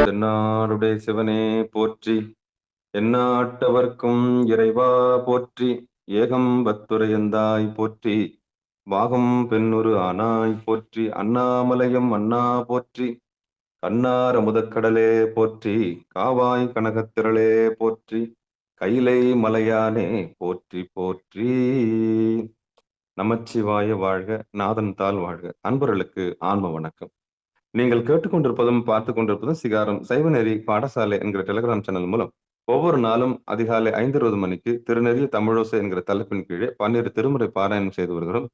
தென்னாடுடைய சிவனே போற்றி, எந்நாட்டவர்க்கும் இறைவா போற்றி, ஏகம்பத்துரையந்தாய் போற்றி, பாகம் பெண்ணுரு ஆனாய் போற்றி, அண்ணாமலையம் அண்ணா போற்றி, கண்ணார் அமுதக்கடலே போற்றி, காவாய் கனகத்திரளே போற்றி, கைலை மலையானே போற்றி போற்றி. நமச்சிவாய வாழ்க, நாதன் தாள் வாழ்க. அன்பர்களுக்கு ஆன்ம வணக்கம். நீங்கள் கேட்டுக்கொண்டிருப்பதும் பார்த்துக் கொண்டிருப்பதும் சிகாரம் சைவநெறி பாடசாலை என்கிற டெலிகிராம் சேனல் மூலம் ஒவ்வொரு நாளும் அதிகாலை 5:20 மணிக்கு திருநெறிய தமிழோசை என்கிற தலைப்பின் கீழே 12 திருமுறை பாராயணம் செய்து வருகிறோம்.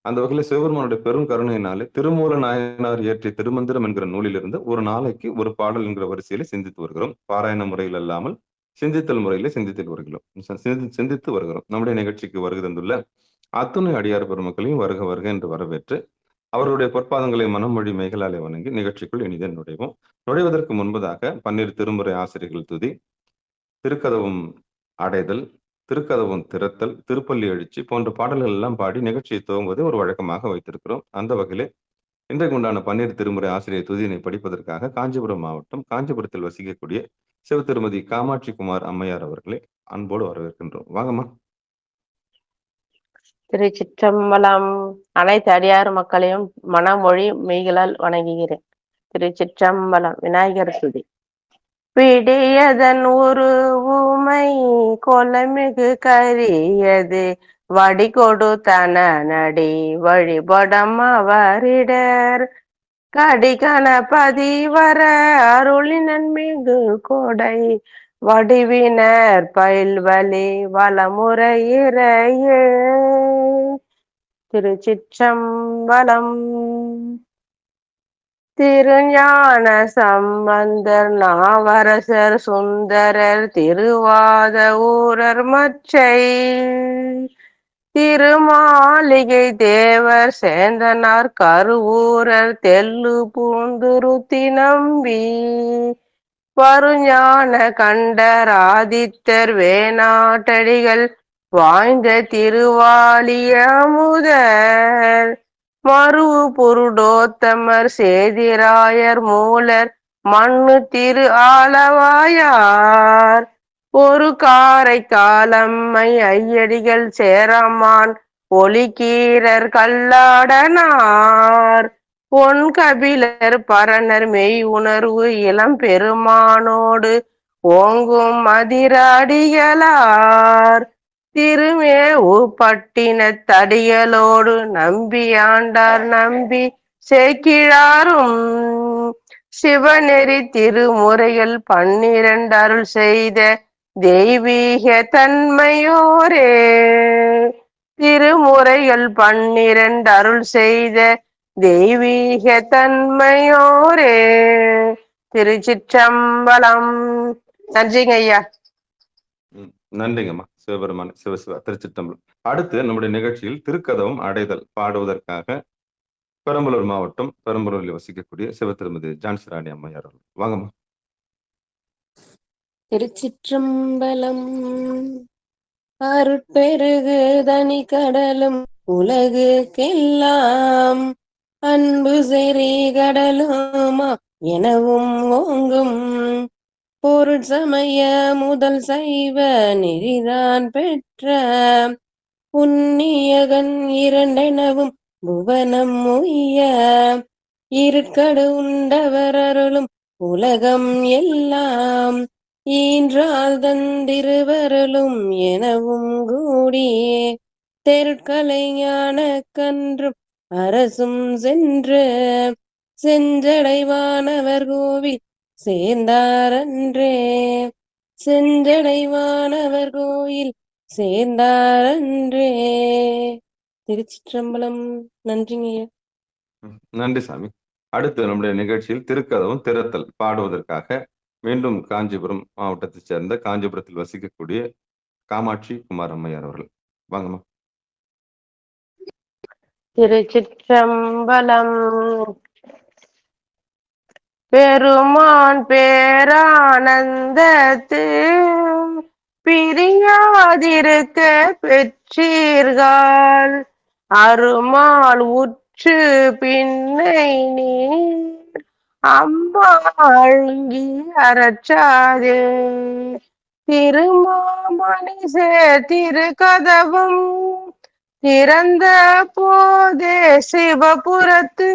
அந்த வகையில் சிவபெருமானுடைய பெரும் கருணையினாலே திருமூல நாயனார் இயற்றிய திருமந்திரம் என்கிற நூலிலிருந்து ஒரு நாளைக்கு ஒரு பாடல் என்கிற வரிசையில சிந்தித்து வருகிறோம். பாராயண முறையில் அல்லாமல் சிந்தித்தல் முறையில சிந்தித்து வருகிறோம். நம்முடைய நிகழ்ச்சிக்கு வருகை தந்துள்ள அத்துணை அடியார் பெருமக்களையும் வருக வருக என்று வரவேற்று அவர்களுடைய பொற்பாதங்களை மனமொழி மேகலாலே வணங்கி நிகழ்ச்சிக்குள் இனிதே நுழைவோம். நுழைவதற்கு முன்பதாக 12 திருமுறை ஆசிரியர்கள் துதி, திருக்கதவும் அடைதல், திருக்கதவும் திறத்தல், திருப்பள்ளி எழுச்சி போன்ற பாடல்கள் எல்லாம் பாடி நிகழ்ச்சியை துவங்குவதை ஒரு வழக்கமாக வைத்திருக்கிறோம். அந்த வகையிலே இன்றைக்கு உண்டான 12 திருமுறை ஆசிரியர் துதியினை படிப்பதற்காக காஞ்சிபுரம் மாவட்டம் காஞ்சிபுரத்தில் வசிக்கக்கூடிய சிவ திருமதி காமாட்சி குமார் அம்மையார் அவர்களை அன்போடு வரவேற்கின்றோம். வாங்கம்மா. திருச்சிற்றம்பலம். அனைத்து அடியார் மக்களையும் மனமொழி மெய்களால் வணங்குகிறேன். திருச்சிற்றம்பலம். விநாயகர் துதி. விடியதன் ஒரு ஊமை கொலமிகு கரியது வடிகொடு தன நடி வழிபடம் அவரிடர் கடிகண பதிவர அருளினன் மிகு கொடை வடிவினர் பயில்வலி வளமுறையிறையே. திருச்சிற்றம்பலம். திருஞான சம்பந்தர் நாவரசர் சுந்தரர் திருவாத ஊரர் மச்சை திருமாளிகை தேவர் சேந்தனார் கருவூரர் தெல்லு பூந்துருத்தி நம்பி வருஞான கண்டர் ஆதித்தர் வேணாட்டடிகள் வாய்ந்த திருவாலிய முதர் மருவு புருடோத்தமர் சேதிராயர் மூலர் மண்ணு திரு ஆலவாயார் ஒரு காரை காலம்மை ஐயடிகள் சேரமான் ஒலிக்கீரர் கல்லாடனார் பொன் கபிலர் பரணர் மெய் உணர்வு இளம் பெருமானோடு ஓங்கும் மதிரடிகளார் திருமேவு பட்டினத்தடிகளோடு நம்பியாண்டார் நம்பி சேக்கிழாரும் சிவநெறி திருமுறைகள் 12 அருள் செய்த தெய்வீக தன்மையோரே. திருமுறைகள் 12 அருள் செய்த தெய்வீக தன்மையோரே. திருச்சிற்றம்பலம். நன்றிங்க ஐயா. நன்றிங்கம்மா. சிவபெருமான் சிவசிவா. திருச்சிற்றம்பலம். அடுத்து நம்முடைய நிகழ்ச்சியில் திருக்கதவும் அடைதல் பாடுவதற்காக பெரம்பலூர் மாவட்டம் பெரம்பலூரில் வசிக்கக்கூடிய சிவ திருமதி ஜான்சி ராணி அம்மையார் அவர்கள். வாங்கம்மா. திருச்சிற்றம்பலம். அருட்பெருகு தனி கடலும் உலகுக்கெல்லாம் அன்பு செறி கடலுமா எனவும் ஓங்கும் பொருட்சமய முதல் சைவ நெறிதான் பெற்ற புண்ணியகன் இரண்டெனவும் புவனம் உய்ய இருக்கடு உண்டவர் அருளும் உலகம் எல்லாம் ஈன்றால் தந்திருவருளும் எனவும் கூடியே தெருட்கலை ஞான கன்றும் அரசும் சென்று செஞ்சடைவானவர் கோவில் சேர்ந்தாரன்றே. செஞ்சடைவானவர் கோயில் சேர்ந்தாரன்றே. திருச்சிற்றம்பலம். நன்றிங்க. நன்றி சாமி. அடுத்து நம்முடைய நிகழ்ச்சியில் திருக்கதவும் திறத்தல் பாடுவதற்காக மீண்டும் காஞ்சிபுரம் மாவட்டத்தைச் சேர்ந்த காஞ்சிபுரத்தில் வசிக்கக்கூடிய காமாட்சி குமார் அம்மையார் அவர்கள். வாங்கம்மா. திருச்சிற்றம்பலம். பெருமான் பேரானந்தத்து பிரியாதிருக்க பெற்றீர்கள் அருமால் உற்று பின்னை நீர் அம்மா அழுங்கி அரைச்சாதே. திருமாமணி திருக்கதவம் திறந்த போதே சிவபுரத்து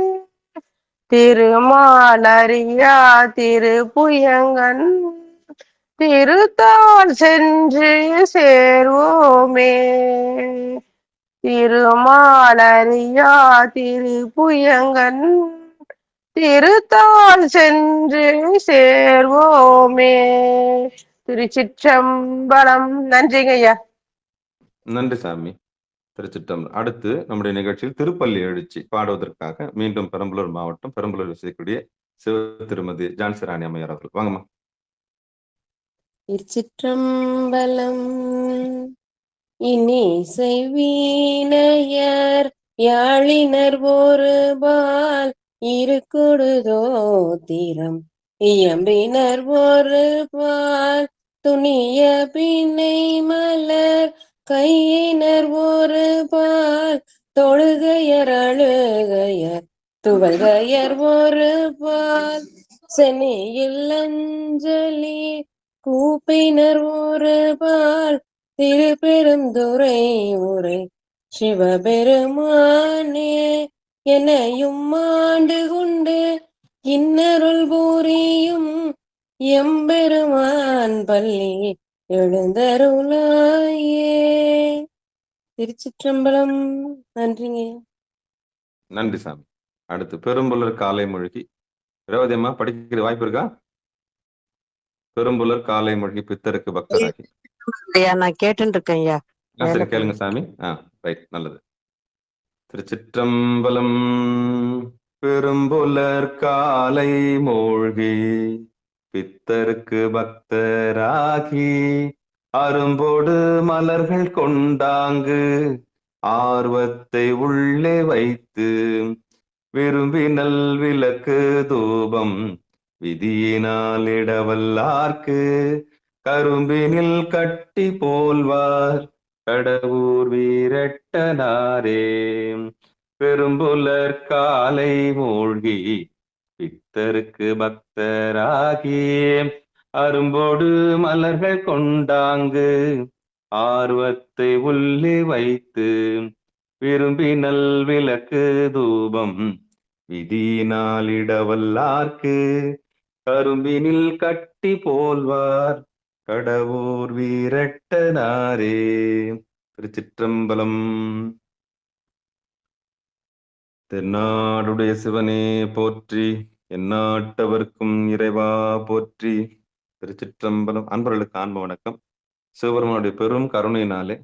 திருமாலரியா திருப்புயங்கன் திருத்தாள் சென்று சேர்வோமே. திருமாலரியா திருப்புயங்கன் திருத்தாள் சென்று சேர்வோமே. திருச்சிற்றம்பலம். நன்றிங்க ஐயா. நன்றி சாமி. திருச்சிற்றம்பலம். அடுத்து நம்முடைய நிகழ்ச்சியில் திருப்பள்ளி எழுச்சி பாடுவதற்காக மீண்டும் பெரம்பலூர் மாவட்டம் பெரம்பலூர் வசிக்கக்கூடிய சிவ திருமதி ஜான்சி ராணி அம்மையார் அவர்கள். வாங்கம்மா. திருச்சிற்றம்பலம். இனி செய்வீனையர் யாழினர் ஒருபால் இருக்குடுதோ தீரம் இயம்பினர் ஒருபால் துணிய பிணை மலர் கையினர் ஒருபால் தொழுகையர் அழுகையர் துவல்கையர் ஒருபால் சென்னையில் அஞ்சலி கூப்பினர் ஒருபால் திருப்பெருந்துறை உரை சிவபெருமானே என்னையும் ஆண்டு கொண்டு இன்னருள் பூரியும் எம்பெருமான் பள்ளி எழுந்தருளாயே. திருச்சிற்றம்பலம். நன்றிங்க. நன்றி சாமி. அடுத்து பெரும்புலர் காலை மொழிக்கு ரேவதியம்மா படிக்கிற வாய்ப்பு இருக்கா? பெரும்புலர் காலை மொழி பித்தருக்கு பக்தராகி. நான் கேட்டுட்டு இருக்கேன் ஐயா. சரி கேளுங்க சாமி. ரைட், நல்லது. திருச்சிற்றம்பலம். பெரும்புலர் காலை மூழ்கி பித்தருக்கு பக்தராகி அரும்போடு மலர்கள் கொண்டாங்கு ஆர்வத்தை உள்ளே வைத்து விரும்பினல் விளக்கு தூபம் விதியினால் இடவல்லார்க்கு கரும்பினில் கட்டி போல்வார் கடவுர் வீரட்டனாரே. பெரும்புலர் காலை மூழ்கி பித்தருக்கு பக்தராகி அரும்போடு மலர்கள் கொண்டாங்கு ஆர்வத்தை உள்ளே வைத்து விரும்பினல் விளக்கு தூபம் விதியினால் இடவல்லார்க்கு கரும்பினில் கட்டி போல்வார் கடவுர் வீரட்டனாரே. திருச்சிற்றம்பலம். தென்னாடுடைய சிவனே போற்றி, எந்நாட்டவர்க்கும் இறைவா போற்றி. திருச்சிற்றம்பலம். அன்பர்களுக்கு ஆன்ம வணக்கம். சிவபெருமானுடைய பெரும் கருணையினாலே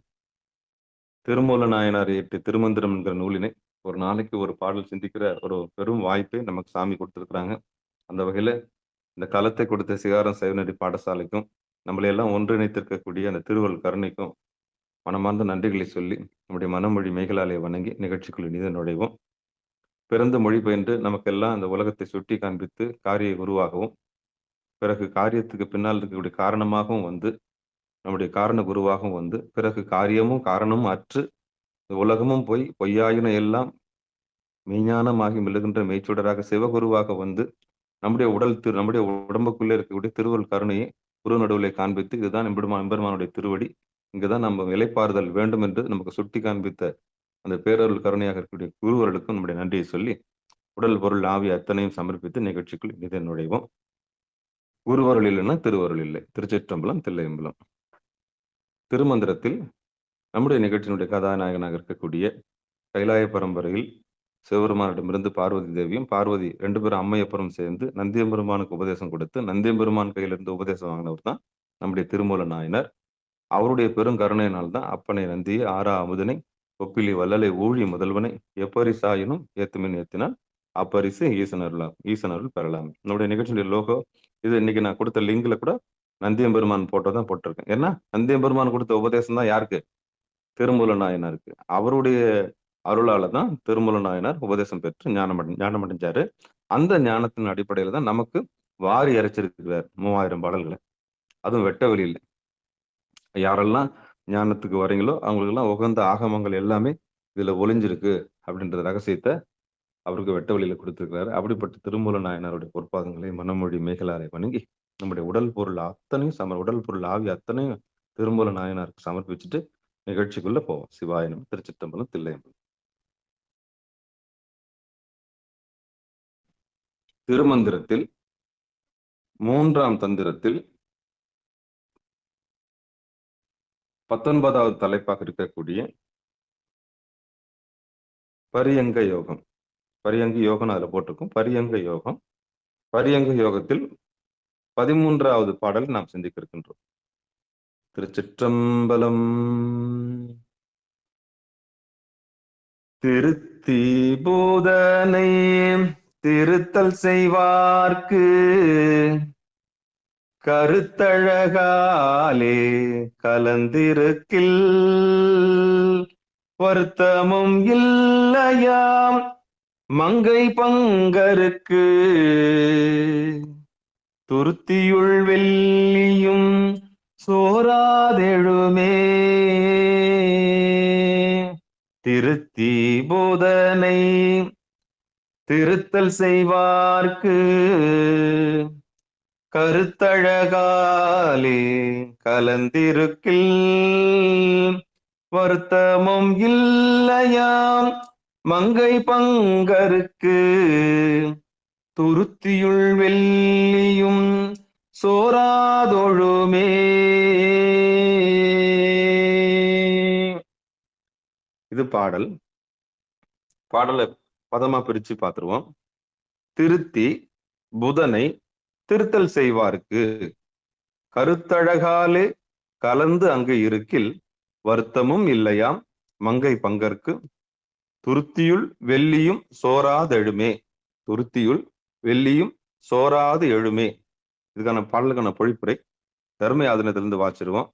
திருமூல நாயனார் இயற்றிய திருமந்திரம் என்கிற நூலினை ஒரு நாளைக்கு ஒரு பாடல் சிந்திக்கிற ஒரு பெரும் வாய்ப்பை நமக்கு சாமி கொடுத்திருக்கிறாங்க. அந்த வகையில இந்த களத்தை கொடுத்த சிகாரம் சைவநெறி பாடசாலைக்கும் நம்மளையெல்லாம் ஒன்றிணைத்திருக்கக்கூடிய அந்த திருவள்ளுவர் கருணைக்கும் மனமார்ந்த நன்றிகளை சொல்லி நம்முடைய மனமொழி மேகலாலை வணங்கி நிகழ்ச்சிக்குள் இனித நுழைவோம். பிறந்த மொழி பயின்று நமக்கெல்லாம் அந்த உலகத்தை சுட்டி காண்பித்து காரிய குருவாகவும் பிறகு காரியத்துக்கு பின்னால் இருக்கக்கூடிய காரணமாகவும் வந்து நம்முடைய காரண குருவாகவும் வந்து பிறகு காரியமும் காரணமும் அற்று உலகமும் போய் பொய்யாயின எல்லாம் மெய்ஞானமாகி மெல்லுகின்ற மெய்ச்சுடராக சிவகுருவாக வந்து நம்முடைய நம்முடைய உடம்புக்குள்ளே இருக்கக்கூடிய திருவள்ளுவர் கருணையை குரு நடுவிலை காண்பித்து இதுதான் எம்பெருமானுடைய திருவடி, இங்குதான் நம்ம நிலைப்பாறுதல் வேண்டும் என்று நமக்கு சுட்டி காண்பித்த அந்த பேரருள் கருணையாக இருக்கக்கூடிய குருவர்களுக்கும் நம்முடைய நன்றியை சொல்லி உடல் பொருள் ஆவி அத்தனையும் சமர்ப்பித்து நிகழ்ச்சிக்குள் இதை நுழைவோம். குருவருள் இல்லைன்னா திருவருள் இல்லை. திருச்சிற்றம்பலம் தில்லையம்பலம். திருமந்திரத்தில் நம்முடைய நிகழ்ச்சியினுடைய கதாநாயகனாக இருக்கக்கூடிய கைலாய பரம்பரையில் சிவபெருமானிடமிருந்து பார்வதி தேவியும் பார்வதி 2 பேரும் அம்மையப்பரும் சேர்ந்து நந்தியம்பெருமானுக்கு உபதேசம் கொடுத்து நந்தியம்பெருமான் கையிலிருந்து உபதேசம் வாங்கினவர் தான் நம்முடைய திருமூல நாயனர். அவருடைய பெரும் கருணையினால்தான் அப்பனை நந்தியை ஆறா அமுதனை ஒப்பிலி வல்லலை ஊழி முதல்வனை எப்பரிசாயினும் ஏத்துமின் ஏத்தினால் அப்பரிசு ஈசனருள் பெறலாம். நம்முடைய நிகழ்ச்சியுடைய லோகோ இது. இன்னைக்கு நான் கொடுத்த லிங்க்ல கூட நந்தியம்பெருமான் போட்டோ தான் போட்டிருக்கேன். ஏன்னா நந்தியம்பெருமான் கொடுத்த உபதேசம் தான் யாருக்கு? திருமூல நாயனாருக்கு. அவருடைய அருளால தான் திருமூல நாயனார் உபதேசம் பெற்று ஞானம் அடைஞ்சாரு. அந்த ஞானத்தின் அடிப்படையில தான் நமக்கு வாரி இறைச்சிருக்கிறார் 3000 பாடல்களை. அதுவும் வெட்ட வெளியில. யாரெல்லாம் ஞானத்துக்கு வரீங்களோ அவங்களுக்கு எல்லாம் உகந்த ஆகமங்கள் எல்லாமே இதுல ஒளிஞ்சிருக்கு அப்படின்ற ரகசியத்தை அவருக்கு வெட்ட வழியில கொடுத்திருக்கிறாரு. அப்படிப்பட்ட திருமூல நாயனாருடைய பொற்பாதங்களை மனமொழி மேகலாரை வணங்கி நம்முடைய உடல் பொருள் அத்தனையும் உடல் பொருள் ஆவி அத்தனையும் திருமூல நாயனாருக்கு சமர்ப்பிச்சுட்டு நிகழ்ச்சிக்குள்ள போவோம். சிவாயனம், திருச்சிற்றம்பலம், தில்லையம்பலம். திருமந்திரத்தில் 3ஆம் தந்திரத்தில் 19வது தலைப்பாக இருக்கக்கூடிய பரியங்க யோகம். பரியங்க யோகம் அதுல போட்டிருக்கும். பரியங்க யோகம். பரியங்க யோகத்தில் 13வது பாடல் நாம் சிந்திக்க இருக்கின்றோம். திருச்சிற்றம்பலம். திருத்தி பூதனை திருத்தல் செய்வார்க்கு கருத்தழகாலே கலந்திருக்கில் வருத்தமும் இல்லையாம் மங்கை பங்கருக்கு துருத்தியுள் வெள்ளியும் சோராதெழுமே. திருத்தி போதனை திருத்தல் செய்வார்க்கு கருத்தழகாலே கலந்திருக்கில் வருத்தமும் இல்லையாம் மங்கை பங்கருக்கு துருத்தியுள் வெள்ளியும் சோராதொழுமே. இது பாடல். பாடலை பதமா பிரிச்சு பார்த்துருவோம். திருத்தி புதனை திருத்தல் செய்வார்க்கு கருத்தழகாலே கலந்து அங்கு இருக்கில் வருத்தமும் இல்லையாம் மங்கை பங்கற்கு துருத்தியுள் வெள்ளியும் சோராதெழுமே. துருத்தியுள் வெள்ளியும் சோராது எழுமே. இதுக்கான பாடலுக்கான பொழிப்புரை தர்மயாதனத்திலிருந்து வாச்சிருவோம்.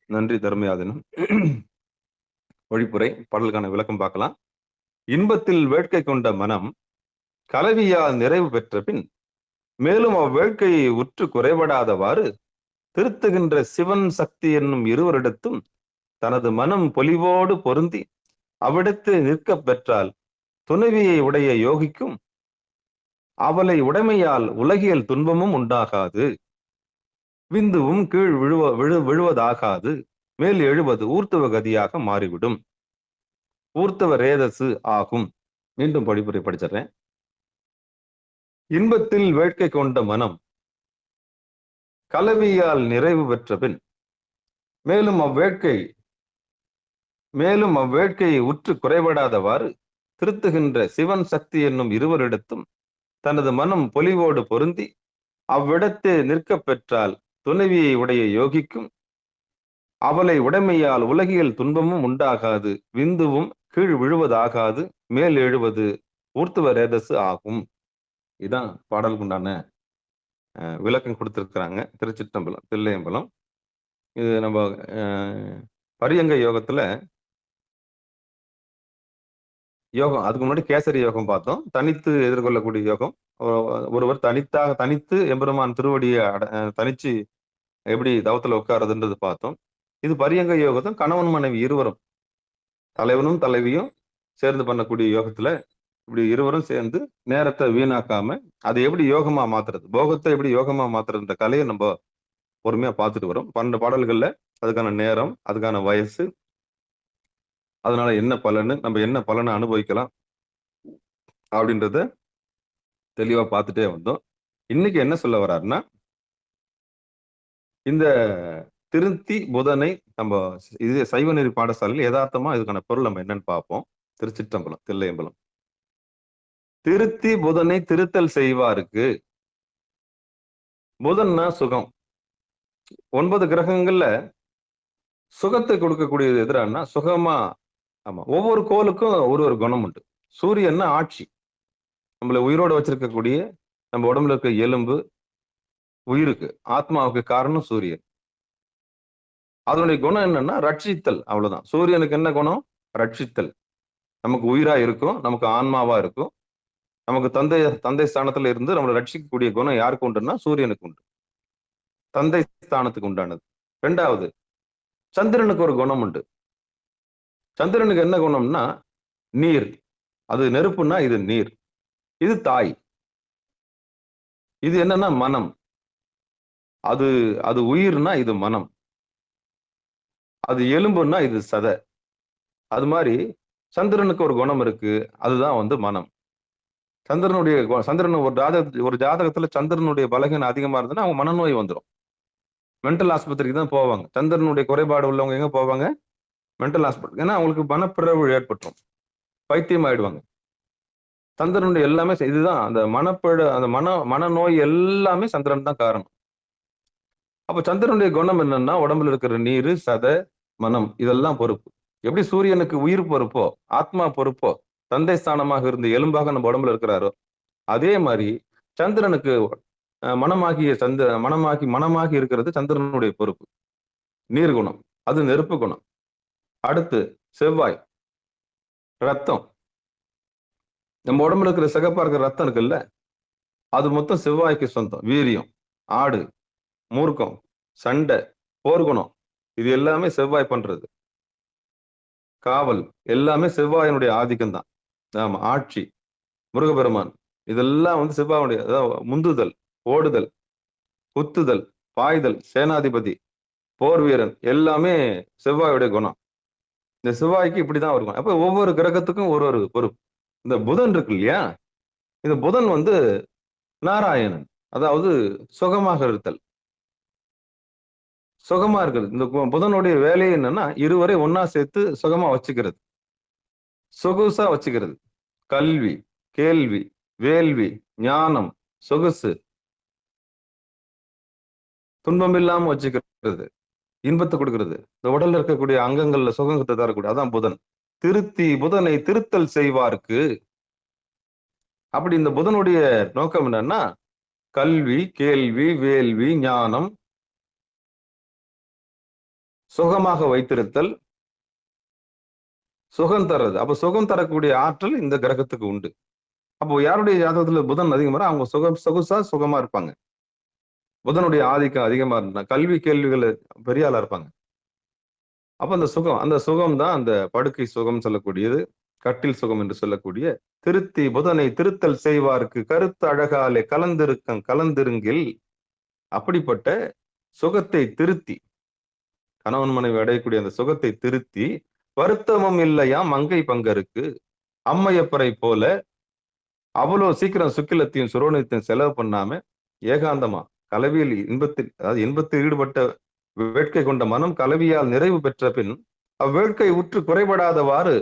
நன்றி தர்மயாதனம். பொழிப்புரை பாடலுக்கான விளக்கம் பார்க்கலாம். இன்பத்தில் வேட்கை கொண்ட மனம் கலவியால் நிறைவு பெற்ற பின் மேலும் அவ்வேட்கையை உற்று குறைபடாதவாறு திருத்துகின்ற சிவன் சக்தி என்னும் இருவரிடத்தும் தனது மனம் பொலிவோடு பொருந்தி அவ்விடத்து நிற்க பெற்றால் துணைவியை உடைய யோகிக்கும் அவளை உடைமையால் உலகியல் துன்பமும் உண்டாகாது. விந்துவும் கீழ் விழுவதாகாது. மேல் எழுவது ஊர்த்துவ கதியாக மாறிவிடும். ஊர்த்துவ ரேதசு ஆகும். மீண்டும் படிப்புரை படிச்சிடறேன். இன்பத்தில் வேட்கை கொண்ட மனம் கலவியால் நிறைவு பெற்ற பின் மேலும் அவ்வேட்கையை உற்று குறைபடாதவாறு திருத்துகின்ற சிவன் சக்தி என்னும் இருவரிடத்தும் தனது மனம் பொலிவோடு பொருந்தி அவ்விடத்தே நிற்க பெற்றால் துணைவியை உடைய யோகிக்கும் அவளை உடைமையால் உலகியல் துன்பமும் உண்டாகாது. விந்துவும் கீழ் விழுவதாகாது. மேல் எழுவது ஊர்த்துவ ரேதசு ஆகும். இதுதான் பாடலுக்கு உண்டான விளக்கம் கொடுத்திருக்கிறாங்க. திருச்சிற்றம்பலம், தில்லையம்பலம். இது நம்ம பரியங்க யோகத்துல யோகம், அதுக்கு முன்னாடி கேசரி யோகம் பார்த்தோம். தனித்து எதிர்கொள்ளக்கூடிய யோகம். ஒருவர் தனித்து எம்பெருமான் திருவடியை தனிச்சு எப்படி தவத்துல உட்காருதுன்றது பார்த்தோம். இது பரியங்க யோகத்தும் கணவன் மனைவி இருவரும், தலைவனும் தலைவியும் சேர்ந்து பண்ணக்கூடிய யோகத்துல இப்படி இருவரும் சேர்ந்து நேரத்தை வீணாக்காம அதை எப்படி யோகமா மாத்துறது, போகத்தை எப்படி யோகமா மாத்துறதுன்ற கலையை நம்ம பொறுமையா பார்த்துட்டு வரோம். 12 பாடல்கள்ல அதுக்கான நேரம், அதுக்கான வயசு, அதனால என்ன பலன்னு, நம்ம என்ன பலனை அனுபவிக்கலாம் அப்படின்றத தெளிவா பார்த்துட்டே வந்தோம். இன்னைக்கு என்ன சொல்ல வர்றாருன்னா, இந்த திருத்தி புதனை நம்ம இது சைவநெறி பாடசாலையில் யதார்த்தமா இதுக்கான பொருள் நம்ம என்னன்னு பார்ப்போம். திருச்சிற்றம்பலம், தில்லையம்பலம். திருத்தி புதனை திருத்தல் செய்வாருக்கு. புதன்னா சுகம். 9 கிரகங்கள்ல சுகத்தை கொடுக்கக்கூடியது எதிரானா சுகமா. ஆமா, ஒவ்வொரு கோளுக்கும் ஒரு குணம் உண்டு. சூரியன்னா ஆட்சி, நம்மளை உயிரோட வச்சிருக்கக்கூடிய, நம்ம உடம்புல இருக்க எலும்பு, உயிருக்கு ஆத்மாவுக்கு காரணம் சூரியன். அதனுடைய குணம் என்னன்னா ரட்சித்தல், அவ்வளவுதான். சூரியனுக்கு என்ன குணம்? ரட்சித்தல். நமக்கு உயிரா இருக்கும், நமக்கு ஆன்மாவா இருக்கும். நமக்கு தந்தை ஸ்தானத்துல இருந்து நம்மளை ரட்சிக்கக்கூடிய குணம் யாருக்கு உண்டுன்னா சூரியனுக்கு உண்டு, தந்தை ஸ்தானத்துக்கு உண்டானது. 2வது, சந்திரனுக்கு ஒரு குணம் உண்டு. சந்திரனுக்கு என்ன குணம்னா நீர். அது நெருப்புன்னா இது நீர், இது தாய், இது என்னன்னா மனம், அது அது உயிர்னா இது மனம், அது எலும்புன்னா இது சதை. அது மாதிரி சந்திரனுக்கு ஒரு குணம் இருக்கு, அதுதான் வந்து மனம். சந்திரன் ஒரு ஜாதகத்துல சந்திரனுடைய பலகீனம் அதிகமா இருந்ததுன்னா அவங்க மனநோய் வந்துடும், மென்டல் ஆஸ்பத்திரிக்கு தான் போவாங்க. சந்திரனுடைய குறைபாடு உள்ளவங்க எங்க போவாங்க? Mental hospital. ஏன்னா அவங்களுக்கு மனப்பிறவு ஏற்பட்டுரும், பைத்தியம் ஆயிடுவாங்க. சந்திரனுடைய எல்லாமே இதுதான் அந்த அந்த மனநோய் எல்லாமே சந்திரன் தான் காரணம். அப்ப சந்திரனுடைய குணம் என்னன்னா, உடம்புல இருக்கிற நீரு, சதை, மனம் இதெல்லாம் பொறுப்பு. எப்படி சூரியனுக்கு உயிர் பொறுப்போ, ஆத்மா பொறுப்போ, தந்தை ஸ்தானமாக இருந்து எலும்பாக நம்ம உடம்புல இருக்கிறாரோ, அதே மாதிரி சந்திரனுக்கு மனமாகி இருக்கிறது சந்திரனுடைய பொறுப்பு. நீர் குணம், அது நெருப்பு குணம். அடுத்து செவ்வாய், ரத்தம். நம்ம உடம்புல இருக்கிற சிகப்பா இருக்கிற ரத்தம் இருக்குல்ல, அது மொத்தம் செவ்வாய்க்கு சொந்தம். வீரியம், ஆடு, மூர்க்கம், சண்டை, போர்க்குணம், இது எல்லாமே செவ்வாய் பண்றது. காவல் எல்லாமே செவ்வாயினுடைய ஆதிக்கம் தான். ஆமா, ஆட்சி, முருகபெருமான், இதெல்லாம் வந்து செவ்வாயுடைய, அதாவது முந்துதல், ஓடுதல், குத்துதல், பாய்தல், சேனாதிபதி, போர் வீரன் எல்லாமே செவ்வாயுடைய குணம். இந்த செவ்வாய்க்கு இப்படிதான் இருக்கும். அப்ப ஒவ்வொரு கிரகத்துக்கும் ஒரு ஒரு பொறுப்பு. இந்த புதன் இருக்கு இல்லையா, இந்த புதன் வந்து நாராயணன், அதாவது சுகமாக இருத்தல், சுகமா இருக்கிறது. இந்த புதனுடைய வேலை என்னன்னா, இருவரை ஒன்னா சேர்த்து சுகமா வச்சுக்கிறது, சொகுசா வச்சுக்கிறது. கல்வி, கேள்வி, வேள்வி, ஞானம், சொகுசு, துன்பம் இல்லாம வச்சுக்கிறது, இன்பத்தை கொடுக்கிறது, இந்த உடல்ல இருக்கக்கூடிய அங்கங்கள்ல சுகத்தை தரக்கூடிய, அதான் புதன். புதனை திருத்தல் செய்வார்க்கு. அப்படி இந்த புதனுடைய நோக்கம் என்னன்னா, கல்வி, கேள்வி, வேள்வி, ஞானம், சுகமாக வைத்திருத்தல், சுகம் தர்றது. அப்ப சுகம் தரக்கூடிய ஆற்றல் இந்த கிரகத்துக்கு உண்டு. அப்போ யாருடைய ஜாதகத்துல புதன் அதிகமா அவங்க சொகுசா சுகமா இருப்பாங்க. புதனுடைய ஆதிக்கம் அதிகமா இருந்தா கல்வி கேள்விகள் பெரிய ஆளா இருப்பாங்க. அப்ப அந்த சுகம் தான் அந்த படுக்கை சுகம் சொல்லக்கூடியது, கட்டில் சுகம் என்று சொல்லக்கூடிய புதனை திருத்தல் செய்வார்க்கு கருத்து அழகாலே கலந்திருங்கில். அப்படிப்பட்ட சுகத்தை திருத்தி, கணவன் மனைவி அடையக்கூடிய அந்த சுகத்தை திருத்தி, வருத்தமும் இல்லையா மங்கை பங்கருக்கு. அம்மையப்பரை போல அவ்வளவு சீக்கிரம் சுக்கிலத்தையும் சுரோனியத்தையும் செலவு பண்ணாம ஏகாந்தமா கலவியில் இன்பத்தில் ஈடுபட்ட வேட்கை கொண்ட மனம் கலவியால் நிறைவு பெற்ற பின் அவ்வேட்கை உற்று குறைபடாதவாறு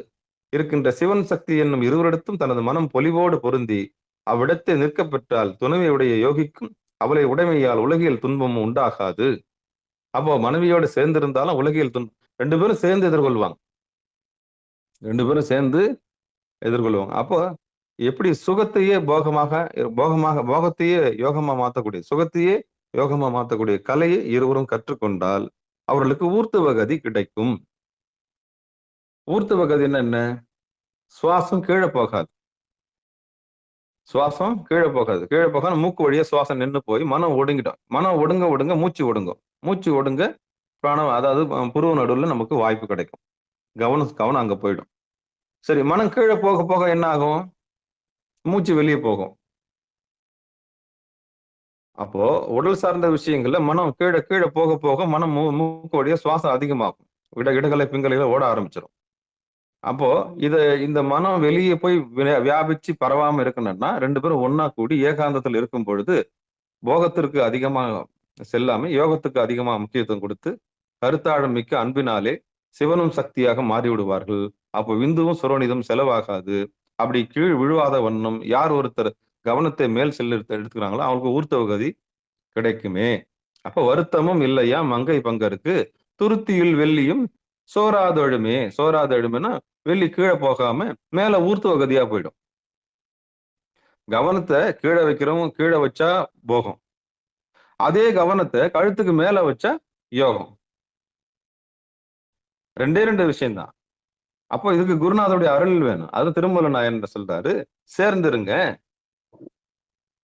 இருக்கின்ற சிவன் சக்தி என்னும் இருவரிடத்தும் தனது மனம் பொலிவோடு பொருந்தி அவ்விடத்தை நிற்க பெற்றால் துணைவியுடைய யோகிக்கும் அவளை உடைமையால் உலகியல் துன்பமும் உண்டாகாது. அப்போ மனைவியோடு சேர்ந்திருந்தாலும் உலகியல் துன்பம் ரெண்டு பேரும் சேர்ந்து எதிர்கொள்வாங்க. அப்போ எப்படி சுகத்தையே போகத்தையே யோகமா மாற்றக்கூடிய, சுகத்தையே யோகமா மாற்றக்கூடிய கலையை இருவரும் கற்றுக்கொண்டால் அவர்களுக்கு ஊர்த்துவகதி கிடைக்கும். ஊர்த்துவகதி என்ன? சுவாசம் கீழே போகாது, கீழே போகாது. மூக்கு வழியா சுவாசம் நின்று போய் மனம் ஒடுங்கிடும். மனம் ஒடுங்க மூச்சு ஒடுங்க பிராணம், அதாவது புருவ நடுவுல நமக்கு வாய்ப்பு கிடைக்கும். கவனம் அங்க போயிடும். சரி, மனம் கீழே போக போக என்ன ஆகும்? மூச்சு வெளியே போகும். அப்போ உடல் சார்ந்த விஷயங்கள்ல மனம் கீழே போக போக மனம் மூக்கு வழியா சுவாசம் அதிகமாகும், இடகலை பிங்கலைகளை ஓட ஆரம்பிச்சிடும். அப்போ இந்த மனம் வெளியே போய் வியாபிச்சு பரவாம இருக்கணும்னா ரெண்டு பேரும் ஒன்னா கூடி ஏகாந்தத்தில் இருக்கும் பொழுது போகத்திற்கு அதிகமா செல்லாம யோகத்துக்கு அதிகமா முக்கியத்துவம் கொடுத்து கருத்தாழம் மிக்க அன்பினாலே சிவனும் சக்தியாக மாறிவிடுவார்கள். அப்போ விந்துவும் சுரோனிதம் செலவாகாது. அப்படி கீழ் விழுவாத வண்ணம் யார் ஒருத்தர் கவனத்தை மேல் எடுத்துக்கிறாங்களோ அவங்களுக்கு ஊர்த்தவகதி கிடைக்குமே. அப்ப வருத்தமும் இல்லையா மங்கை பங்கருக்கு, துருத்தியில் வெள்ளியும் சோராதழுமைனா வெள்ளி கீழே போகாம மேல ஊர்த்துவகதியா போயிடும். கவனத்தை கீழே வச்சா போகம், அதே கவனத்தை கழுத்துக்கு மேல வச்சா யோகம். ரெண்டு விஷயம்தான். அப்போ இதுக்கு குருநாதருடைய அருள் வேணும். அது திருமூல நாயன் சொல்றாரு, சேர்ந்துருங்க,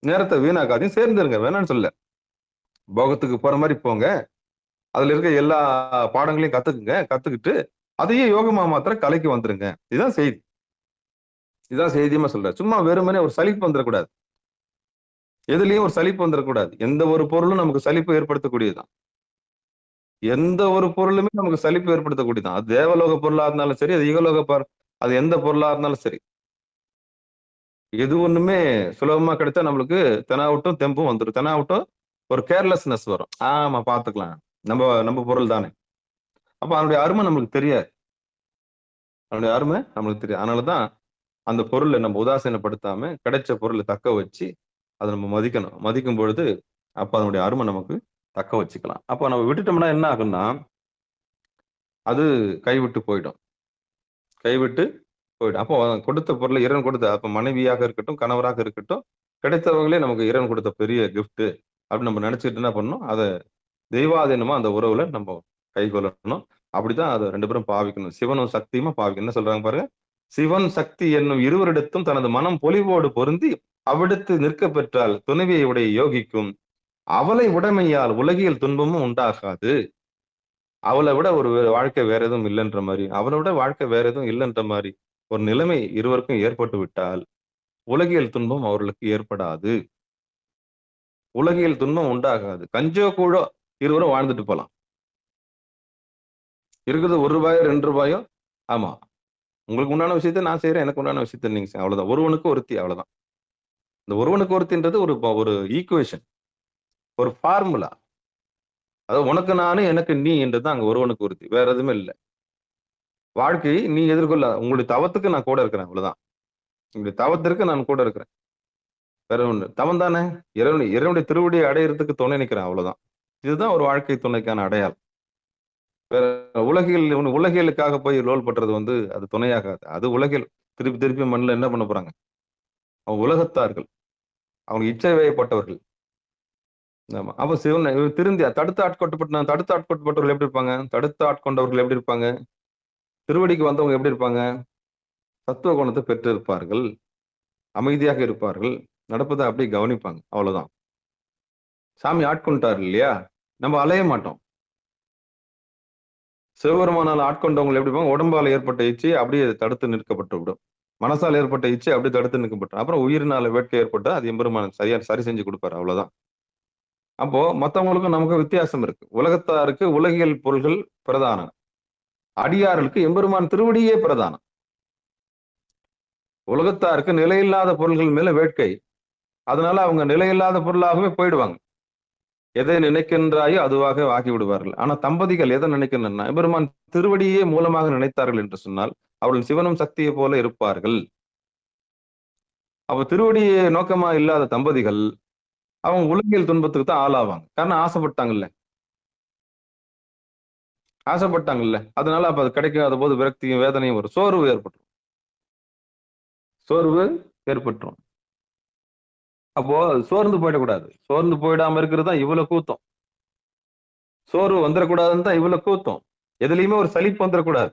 நேரத்தை வீணாக்காதையும் சேர்ந்துருங்க, வேணான்னு சொல்ல. போகத்துக்கு போற மாதிரி போங்க, அதுல இருக்க எல்லா பாடங்களையும் கத்துக்கிட்டு அதையே யோகமா மாத்திர கலைக்கு வந்துருங்க. இதுதான் செய்தி. இதுதான் செய்தியமா சொல்றாரு. சும்மா வெறுமனே ஒரு சலிப்பு வந்துடக்கூடாது. எதுலயும் ஒரு சலிப்பு வந்துடக்கூடாது. எந்த ஒரு பொருளும் நமக்கு சலிப்பு ஏற்படுத்தக்கூடியதுதான். எந்த ஒரு பொருளுமே நமக்கு சலிப்பு ஏற்படுத்தக்கூடியதுதான். அது தேவலோக பொருளா இருந்தாலும் சரி, அது இகலோக அது எந்த பொருளா இருந்தாலும் சரி. எது ஒண்ணுமே சுலபமா கிடைச்சா நம்மளுக்கு தெனாவட்டும் தெம்பும் வந்துடும். தெனாவட்டும் ஒரு கேர்லெஸ்னஸ் வரும். ஆமா பாத்துக்கலாம். நம்ம நம்ம பொருள் தானே. அப்ப அதனுடைய அருமை நம்மளுக்கு தெரியாது. அதனுடைய அருமை நம்மளுக்கு தெரியாது. அதனாலதான் அந்த பொருளை நம்ம உதாசீனப்படுத்தாம கிடைச்ச பொருளை தக்க வச்சு அதை நம்ம மதிக்கணும். மதிக்கும் பொழுது அப்ப அதனுடைய அருமை நமக்கு தக்க வச்சுக்கலாம். அப்ப நம்ம விட்டுட்டோம்னா என்ன ஆகும்னா அது கைவிட்டு போயிடும். கைவிட்டு போயிடும். அப்போ கொடுத்த பொருளை இறைவன் கொடுத்த அப்ப மனைவியாக இருக்கட்டும், கணவராக இருக்கட்டும், கிடைத்தவங்களே நமக்கு இறைவன் கொடுத்த பெரிய கிஃப்ட் அப்படின்னு நம்ம நினைச்சிட்டு என்ன பண்ணணும், அதை தெய்வாதீனமா அந்த உறவுல நம்ம கைகொள்ளணும். அப்படிதான் அதை 2 பேரும் பாவிக்கணும். சிவனும் சக்தியுமா பாவிக்கணும். என்ன சொல்றாங்க பாருங்க, சிவன் சக்தி என்னும் இருவரிடத்தும் தனது மனம் பொலிவோடு பொருந்தி அவிடத்து நிற்க பெற்றால் துணைவியை உடைய யோகிக்கும் அவளை உடைமையால் உலகியல் துன்பமும் உண்டாகாது. அவளை விட ஒரு வாழ்க்கை வேற எதுவும் இல்லைன்ற மாதிரி, அவளை விட வாழ்க்கை வேற எதுவும் இல்லைன்ற மாதிரி ஒரு நிலைமை இருவருக்கும் ஏற்பட்டு விட்டால் உலகியல் துன்பம் அவர்களுக்கு ஏற்படாது. உலகியல் துன்பம் உண்டாகாது. கஞ்சோ கூழோ இருவரும் வாழ்ந்துட்டு போலாம். இருக்குது ₹1 ₹2. ஆமா, உங்களுக்கு உண்டான விஷயத்த நான் செய்யறேன், எனக்கு உண்டான விஷயத்த நீங்க அவ்வளவுதான். ஒருவனுக்கு ஒருத்தி, அவ்வளவுதான். இந்த ஒருவனுக்கு ஒருத்தின்றது ஒரு ஒரு ஈக்குவேஷன், ஒரு ஃபார்முலா. அதாவது உனக்கு நானு எனக்கு நீ என்றுதான் அங்க ஒருவனுக்கு ஒருத்தி, வேற எதுவுமே இல்லை. வாழ்க்கை நீ எதிர்கொள்ள உங்களுடைய தவத்துக்கு நான் கூட இருக்கிறேன், அவ்வளவுதான். உங்களுடைய தவத்திற்கு நான் கூட இருக்கிறேன். வேற ஒண்ணு தவம் தானே. இறைவனுடைய திருவடியை அடையிறதுக்கு துணை நிற்கிறேன், அவ்வளவுதான். இதுதான் ஒரு வாழ்க்கை துணைக்கான அடையாளம். வேற உலகியலுக்காக போய் ரோல் பண்றது அது துணையாகாது. அது உலகில் திருப்பி திருப்பி மண்ணில் என்ன பண்ண போறாங்க, அவங்க உலகத்தார்கள், அவங்க இச்சை வயப்பட்டவர்கள். ஆமா. அப்ப சிவன் திருந்தி தடுத்து ஆட்கொண்டவர்கள் எப்படி இருப்பாங்க? தடுத்து ஆட்கொண்டவர்கள் எப்படி இருப்பாங்க? திருவடிக்கு வந்தவங்க எப்படி இருப்பாங்க? சத்துவ குணத்தை பெற்று இருப்பார்கள், அமைதியாக இருப்பார்கள், நடப்பதை அப்படியே கவனிப்பாங்க, அவ்வளவுதான். சாமி ஆட்கொண்டார் இல்லையா, நம்ம அலைய மாட்டோம். சிவபெருமானால் ஆட்கொண்டவங்க எப்படி இருப்பாங்க? உடம்பால் ஏற்பட்ட இச்சை அப்படியே தடுத்து நிற்கப்பட்டு விடும். மனசால் ஏற்பட்ட இச்சை அப்படியே தடுத்து நிற்கப்பட்டு, அப்புறம் உயிரினால வேட்கை ஏற்பட்டா அது எம்பெருமான் சரி செஞ்சு கொடுப்பாரு, அவ்வளவுதான். அப்போ மத்தவங்களுக்கும் நமக்கு வித்தியாசம் இருக்கு. உலகத்தாருக்கு உலகியல் பொருள்கள் பிரதானம், அடியார்களுக்கு எம்பெருமான் திருவடியே பிரதானம். உலகத்தாருக்கு நிலையில்லாத பொருள்கள் மேல வேட்கை, அதனால அவங்க நிலையில்லாத பொருளாகவே போயிடுவாங்க. எதை நினைக்கின்றாயோ அதுவாக ஆக்கி விடுவார்கள். ஆனா தம்பதிகள் எதை நினைக்கணும்னா எம்பெருமான் திருவடியே மூலமாக நினைத்தார்கள் என்று சொன்னால் அவர்கள் சிவனும் சக்தியை போல இருப்பார்கள். அப்ப திருவடியே நோக்கமா இல்லாத தம்பதிகள் அவங்க உலகியல் துன்பத்துக்கு தான் ஆளாவாங்க. காரணம் ஆசைப்பட்டாங்கல்ல. அதனால அப்ப அது கிடைக்காத போது விரக்தியும் வேதனையும் வரும், சோர்வு ஏற்பட்டுரும். அப்போ சோர்ந்து போயிடக்கூடாது. சோர்ந்து போயிடாம இருக்கிறது தான் இவ்வளவு கூத்தம். சோர்வு வந்துடக்கூடாதுன்னு தான் இவ்வளவு கூத்தம். எதுலையுமே ஒரு சலிப்பு வந்துடக்கூடாது.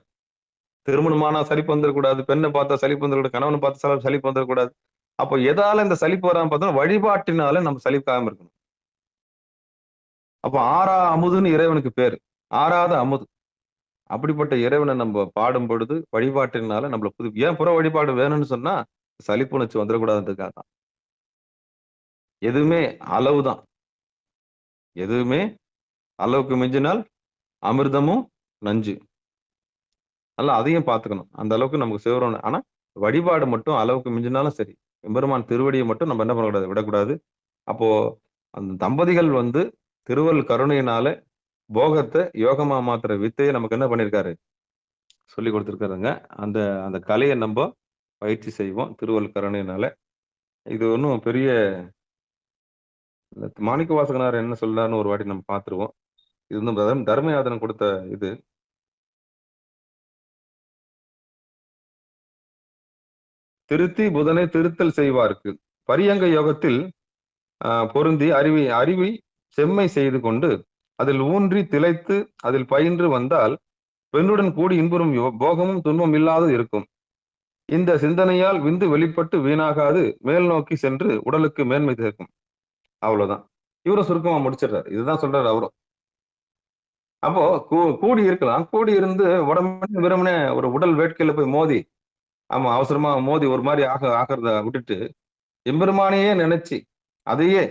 திருமணமானா சலிப்பு வந்துடக்கூடாது, பெண்ணை பார்த்தா சலிப்பு வந்துடக்கூடாது, கணவனை பார்த்து சலிப்பு வந்துடக்கூடாது. அப்போ எதால இந்த சலிப்பு வராம பார்த்தோம்னா வழிபாட்டினால நம்ம சலிக்காம இருக்கணும். அப்போ ஆறா அமுதுன்னு இறைவனுக்கு பேரு, ஆறாத அமுது. அப்படிப்பட்ட இறைவனை நம்ம பாடும் பொழுது வழிபாட்டினால நம்மள ஏன் புற வழிபாடு வேணும்னு சொன்னா சலிப்புணர்ச்சி வந்துடக்கூடாதுன்றதுக்காக தான். எதுவுமே அளவுதான். எதுவுமே அளவுக்கு மிஞ்சினால் அமிர்தமும் நஞ்சு. நல்லா அதையும் பார்த்துக்கணும். அந்த அளவுக்கு நமக்கு சிவரோன. ஆனா வழிபாடு மட்டும் அளவுக்கு மிஞ்சினாலும் சரி, எம்பெருமான் திருவடியை மட்டும் நம்ம என்ன பண்ணக்கூடாது, விடக்கூடாது. அப்போ அந்த தம்பதிகள் திருவருள் கருணையினால போகத்தை யோகமா மாத்துற வித்தையை நமக்கு என்ன பண்ணிருக்காரு, சொல்லி கொடுத்திருக்காருங்க. அந்த அந்த கலையை நம்ம பயிற்சி செய்வோம் திருவருள் கருணையினால. இது ஒன்றும் பெரிய மாணிக்க வாசகனார் என்ன சொல்றாருன்னு ஒரு வாட்டி நம்ம பார்த்துருவோம். இது தர்மயாதனம் கொடுத்த இது. திருத்தி புதனை திருத்தல் செய்வார்க்கு பரியங்க யோகத்தில் பொருந்தி அறிவை செம்மை செய்து கொண்டு அதில் ஊன்றி திளைத்து அதில் பயின்று வந்தால் பெண்ணுடன் கூடி இன்புறும் போகமும் துன்பம் இல்லாது இருக்கும். இந்த சிந்தனையால் விந்து வெளிப்பட்டு வீணாகாது மேல் நோக்கி சென்று உடலுக்கு மேன்மை சேர்க்கும். அவ்வளவுதான். இவரும் சுருக்கமா முடிச்சிடுறாரு. இதுதான் சொல்றாரு அவரும். அப்போ கூடி இருக்கலாம், கூடி இருந்து உடம்பு வெறுமனே ஒரு உடல் வேட்கையில போய் மோதி ஆமா, அவசரமா மோதி ஒரு மாதிரி ஆகிறத விட்டுட்டு எம்பெருமானையே நினைச்சு அதையே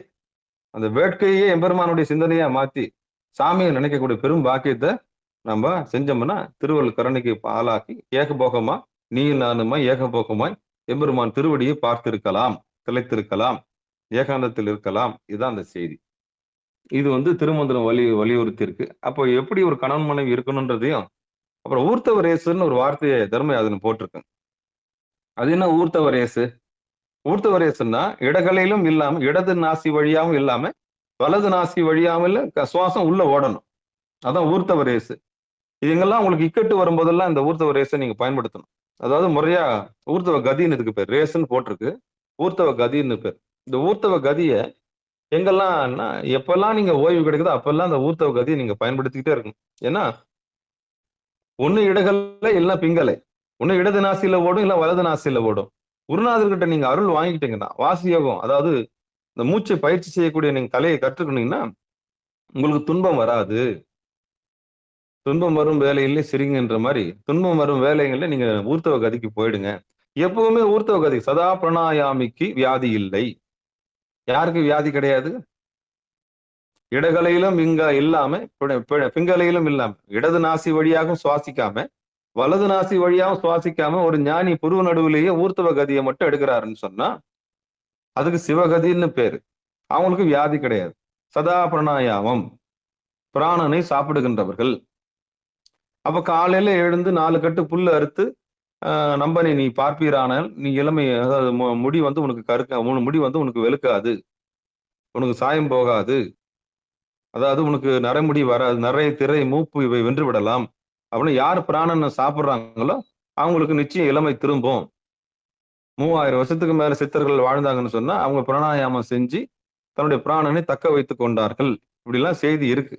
அந்த வேட்கையே எம்பெருமானுடைய சிந்தனையா மாத்தி சாமியை நினைக்கக்கூடிய பெரும் பாக்கியத்தை நம்ம செஞ்சோம்னா திருவள்ளுவர் கருணைக்கு ஆளாக்கி ஏகபோகமா நீ நானுமா ஏகபோகமாய் எம்பெருமான் திருவடியை பார்த்திருக்கலாம், திளைத்திருக்கலாம், ஏகாந்தத்தில் இருக்கலாம். இதுதான் அந்த செய்தி. இது திருமந்திரம் வலியுறுத்தி இருக்கு. அப்போ எப்படி ஒரு கணவன் மனைவி இருக்கணும்ன்றதையும் அப்புறம் ஊர்த்தவரேசுன்னு ஒரு வார்த்தையை தர்மயாதனம் போட்டிருக்கேன். அது என்ன ஊர்த்தவரேசு? ஊர்த்தவரேசுன்னா இடகலையிலும் இல்லாம இடது நாசி வழியாவும் இல்லாம வலது நாசி வழியாமல் சுவாசம் உள்ள ஓடணும். அதான் ஊர்த்தவரேசு. இது எங்கெல்லாம் உங்களுக்கு இக்கட்டு வரும்போதெல்லாம் இந்த ஊர்த்தவ ரேஸை நீங்க பயன்படுத்தணும். அதாவது முறையா ஊர்த்தவ கதின்னு இதுக்கு பேர். ரேஸ்ன்னு போட்டிருக்கு, ஊர்த்தவ கதின்னு பேர். இந்த ஊர்த்தவ கதிய எங்கெல்லாம் எப்பெல்லாம் நீங்க ஓய்வு கிடைக்குதோ அப்பெல்லாம் அந்த ஊர்த்தவ கதியை நீங்க பயன்படுத்திக்கிட்டே இருக்கணும். ஏன்னா ஒண்ணு இடகல்ல இல்லைன்னா பிங்கலை, ஒண்ணு இடது நாசியில ஓடும் இல்ல வலது நாசியில ஓடும். குருநாதர்கிட்ட நீங்க அருள் வாங்கிட்டீங்கன்னா வாசி யோகம், அதாவது இந்த மூச்சை பயிற்சி செய்யக்கூடிய நீங்க கலையை கற்றுக்கணுங்கன்னா உங்களுக்கு துன்பம் வராது. துன்பம் வரும் வேலையிலே சிரிங்கன்ற மாதிரி துன்பம் வரும் வேலைகள்ல நீங்க ஊர்த்தவ கதிக்கு போயிடுங்க. எப்பவுமே ஊர்த்தவ கதி சதா பிரணாயாமிக்கு வியாதி இல்லை. யாருக்கு வியாதி கிடையாது? இடகலையிலும் இங்க இல்லாம பிங்கலையிலும் இல்லாம இடது நாசி வழியாகவும் சுவாசிக்காம வலது நாசி வழியாகவும் சுவாசிக்காம ஒரு ஞானி புருவ நடுவிலேயே ஊர்த்தவ கதியை மட்டும் எடுக்கிறாருன்னு சொன்னா அதுக்கு சிவகதின்னு பேரு. அவங்களுக்கு வியாதி கிடையாது. சதா பிரணாயாமம், பிராணனை சாப்பிடுகின்றவர்கள். அப்ப காலையில எழுந்து 4 கட்டு புல்லு அறுத்து நம்பனை நீ பார்ப்பீரானால் நீ இளமை, அதாவது முடி உனக்கு முடி உனக்கு வெளுக்காது, உனக்கு சாயம் போகாது, அதாவது உனக்கு நரைமுடி வராது, நிறைய திரை மூப்பு இவை வென்று விடலாம் அப்படின்னு யார் பிராணனை சாப்பிட்றாங்களோ அவங்களுக்கு நிச்சயம் இளமை திரும்பும். 3000 வருஷத்துக்கு மேல சித்தர்கள் வாழ்ந்தாங்கன்னு சொன்னா அவங்க பிராணாயாமம் செஞ்சு தன்னுடைய பிராணனை தக்க வைத்துக் கொண்டார்கள். இப்படிலாம் செய்தி இருக்கு.